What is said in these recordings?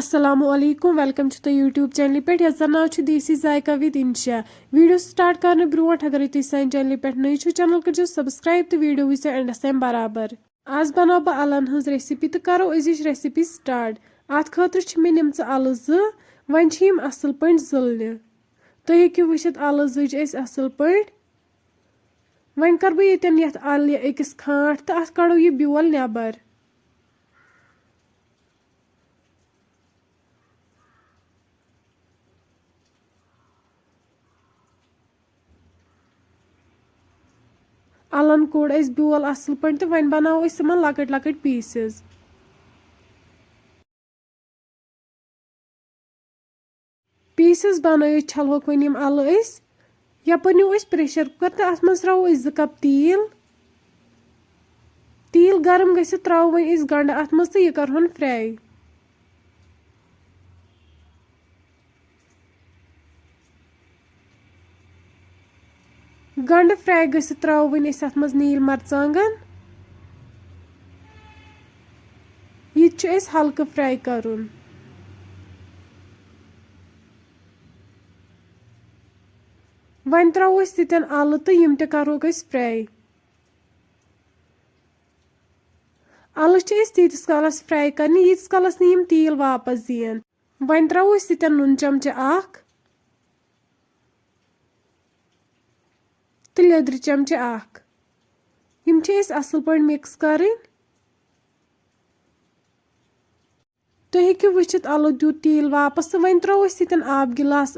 अस्सलामु अलैकुम welcome to the YouTube channel पे yes now Desi Zaika with Insha video start करने ब्रोट अगर तुम सान चैनल पे नई चैनल कर सब्सक्राइब तो वीडियो वो एंडस तम बराबर आज बनाओ बह अलन हज रेसिपी तो करो अजिच रेसिपी स्टार्ट अत खतर मे निम अल वन असल पे जिलने तुम हेकू वुचित अल जिज असल पे वन कर बह ये अल अकिस खाट तो अत कड़ो यह ब्योल नबर अलन कोड़ ब्योल असल पे तो वन बनाओ लकट लकट पीसेस बनाई छलहोक वन अल यपर नीव प्रेशर कुकर तो अत मज त्रो 2 कप तील गरम गसित त्रो वन गंड अत मज तो यह करहोन फ्राई गंड फ्राई गसित त्रो वन अत मज नील मरचांगन यह हल्क फ्राई करुन वन त्रो तन अल तो यम तरोक फ्राई अल तीस कालस फ्राई कर यीस कालस नीम तील वापस दीन वन त्रो तन नुन चमचे तो लेदर चमचे यम असल पे मिक्स कर तुम हेकू वुचित अलो दीत तील वापस तो वन त्रो तन आब गिलास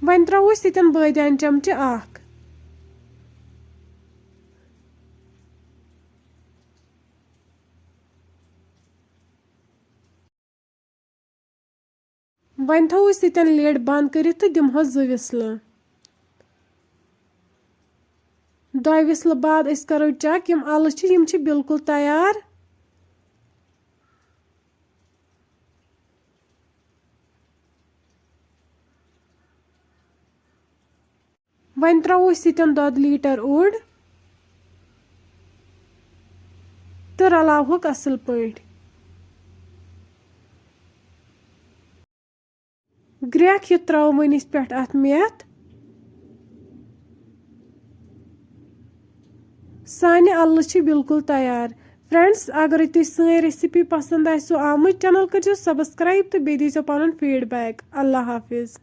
वन त्रो तन बदियान चमचे वन थो तन लिड बंद कर तो दिमहो 2 विसल 2 विसल बाद करो चेक यम अल बिल्कुल तैयार वन त्रो तन दोद लीटर ओड तो रलावोक असल पे ग्रेक यह त्रो वन पे अत मेथ साने अल बिल्कुल तैयार फ्रेंड्स अगर तुम सी रेसिपी पसंद आमत चैनल कर सब्सक्राइब तो बे दीजो पन फीडबैक अल्लाह हाफिज।